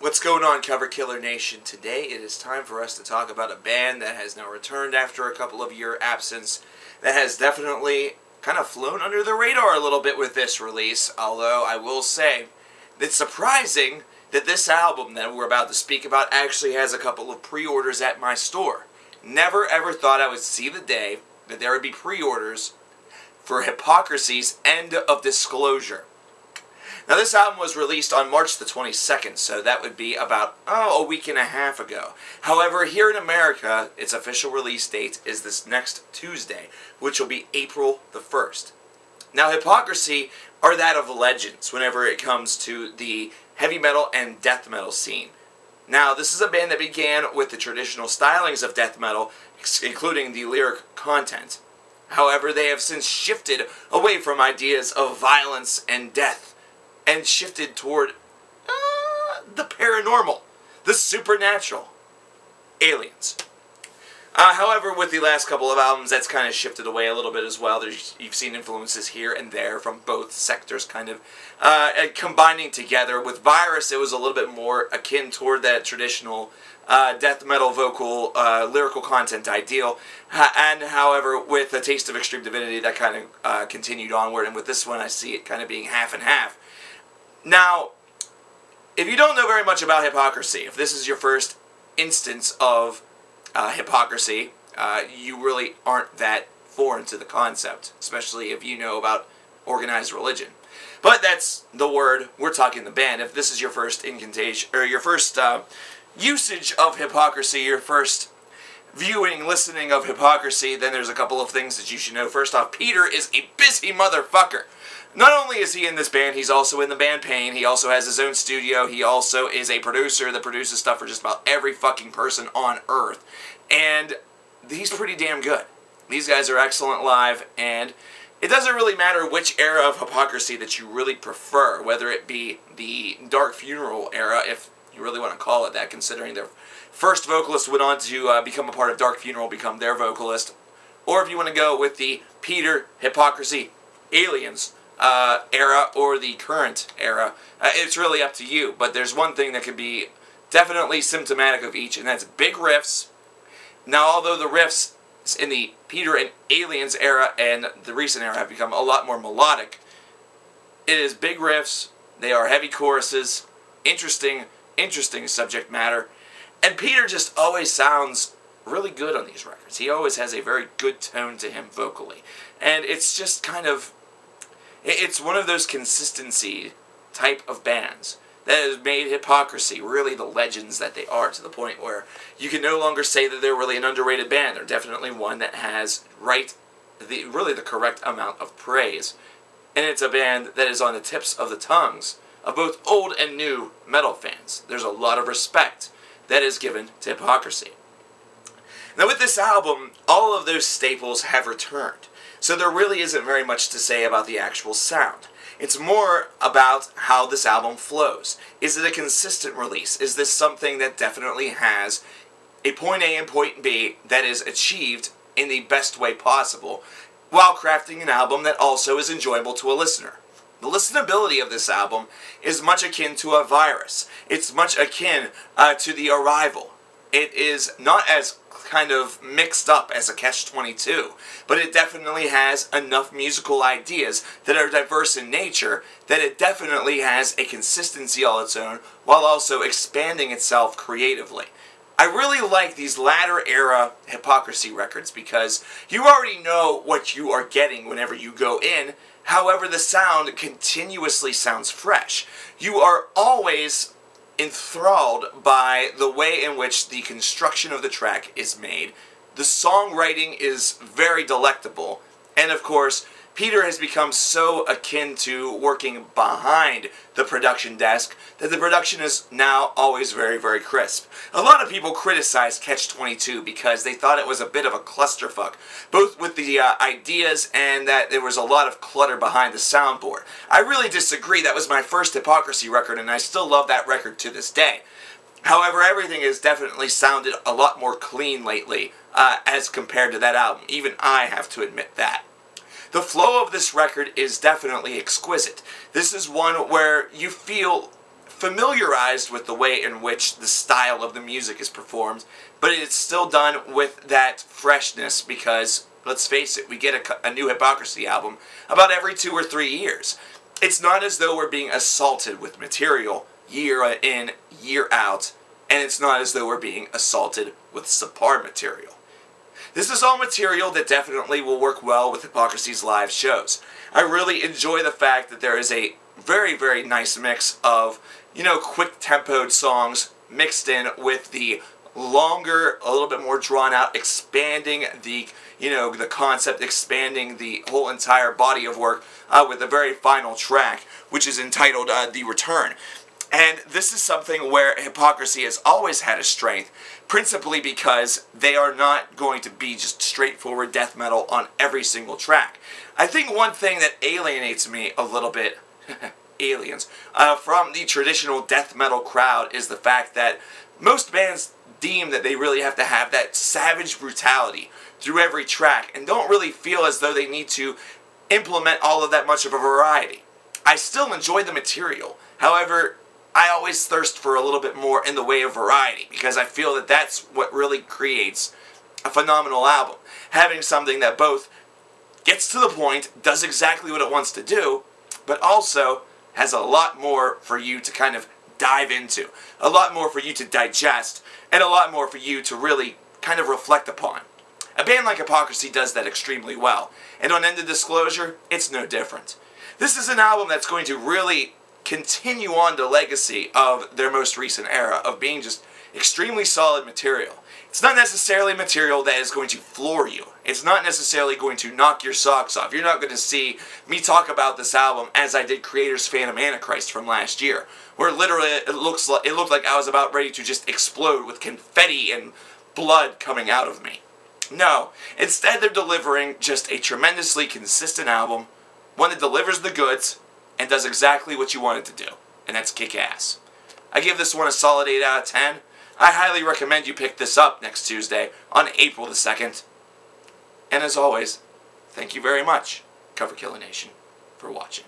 What's going on, Cover Killer Nation? Today it is time for us to talk about a band that has now returned after a couple of year absence, that has definitely kind of flown under the radar a little bit with this release, although I will say it's surprising that this album that we're about to speak about actually has a couple of pre-orders at my store. Never ever thought I would see the day that there would be pre-orders for Hypocrisy's End of Disclosure. Now, this album was released on March the 22nd, so that would be about, a week and a half ago. However, here in America, its official release date is this next Tuesday, which will be April the 1st. Now, Hypocrisy are that of legends whenever it comes to the heavy metal and death metal scene. Now, this is a band that began with the traditional stylings of death metal, including the lyric content. However, they have since shifted away from ideas of violence and death, and shifted toward the paranormal, the supernatural, aliens. However, with the last couple of albums, that's kind of shifted away a little bit as well. You've seen influences here and there from both sectors kind of combining together. With Virus, it was a little bit more akin toward that traditional death metal vocal, lyrical content ideal. And however, with A Taste of Extreme Divinity, that kind of continued onward. And with this one, I see it kind of being half and half. Now, if you don't know very much about Hypocrisy, if this is your first instance of Hypocrisy, you really aren't that foreign to the concept, especially if you know about organized religion. But that's the word. We're talking the band. If this is your first incantation, or your first usage of Hypocrisy, your first viewing, listening of Hypocrisy, then there's a couple of things that you should know. First off, Peter is a busy motherfucker. Not only is he in this band, he's also in the band Pain. He also has his own studio. He also is a producer that produces stuff for just about every fucking person on Earth. And he's pretty damn good. These guys are excellent live, and it doesn't really matter which era of Hypocrisy that you really prefer, whether it be the Dark Funeral era, if you really want to call it that, considering their first vocalist went on to become a part of Dark Funeral, become their vocalist, or if you want to go with the Peter Hypocrisy Aliens era or the current era. It's really up to you, but there's one thing that could be definitely symptomatic of each, and that's big riffs. Now, although the riffs in the Peter and Aliens era and the recent era have become a lot more melodic, it is big riffs, they are heavy choruses, interesting subject matter, and Peter just always sounds really good on these records. He always has a very good tone to him vocally, and it's just kind of, it's one of those consistency type of bands that has made Hypocrisy really the legends that they are, to the point where you can no longer say that they're really an underrated band. They're definitely one that has really the correct amount of praise. And it's a band that is on the tips of the tongues of both old and new metal fans. There's a lot of respect that is given to Hypocrisy. Now, with this album, all of those staples have returned. So there really isn't very much to say about the actual sound. It's more about how this album flows. Is it a consistent release? Is this something that definitely has a point A and point B that is achieved in the best way possible, while crafting an album that also is enjoyable to a listener? The listenability of this album is much akin to a Virus. It's much akin to the Arrival. It is not as kind of mixed up as a Catch-22, but it definitely has enough musical ideas that are diverse in nature that it definitely has a consistency all its own, while also expanding itself creatively. I really like these latter era Hypocrisy records because you already know what you are getting whenever you go in. However, the sound continuously sounds fresh. You are always enthralled by the way in which the construction of the track is made. The songwriting is very delectable, and of course, Peter has become so akin to working behind the production desk that the production is now always very, very crisp. A lot of people criticize Catch-22 because they thought it was a bit of a clusterfuck, both with the ideas and that there was a lot of clutter behind the soundboard. I really disagree. That was my first Hypocrisy record, and I still love that record to this day. However, everything has definitely sounded a lot more clean lately as compared to that album. Even I have to admit that. The flow of this record is definitely exquisite. This is one where you feel familiarized with the way in which the style of the music is performed, but it's still done with that freshness because, let's face it, we get a new Hypocrisy album about every 2 or 3 years. It's not as though we're being assaulted with material year in, year out, and it's not as though we're being assaulted with subpar material. This is all material that definitely will work well with Hypocrisy's live shows. I really enjoy the fact that there is a very, very nice mix of, quick-tempoed songs mixed in with the longer, a little bit more drawn-out, expanding the, the concept, expanding the whole entire body of work with the very final track, which is entitled The Return. And this is something where Hypocrisy has always had a strength, principally because they are not going to be just straightforward death metal on every single track. I think one thing that alienates me a little bit, aliens, from the traditional death metal crowd is the fact that most bands deem that they really have to have that savage brutality through every track and don't really feel as though they need to implement all of that much of a variety. I still enjoy the material. However, I always thirst for a little bit more in the way of variety because I feel that that's what really creates a phenomenal album. Having something that both gets to the point, does exactly what it wants to do, but also has a lot more for you to kind of dive into, a lot more for you to digest, and a lot more for you to really kind of reflect upon. A band like Hypocrisy does that extremely well, and on End of Disclosure, it's no different. This is an album that's going to really continue on the legacy of their most recent era of being just extremely solid material. It's not necessarily material that is going to floor you. It's not necessarily going to knock your socks off. You're not going to see me talk about this album as I did Creator's Phantom Antichrist from last year, where literally it looked like I was about ready to just explode with confetti and blood coming out of me. No, instead they're delivering just a tremendously consistent album, one that delivers the goods and does exactly what you want it to do, and that's kick ass. I give this one a solid 8 out of 10. I highly recommend you pick this up next Tuesday on April the 2nd. And as always, thank you very much, Coverkiller Nation, for watching.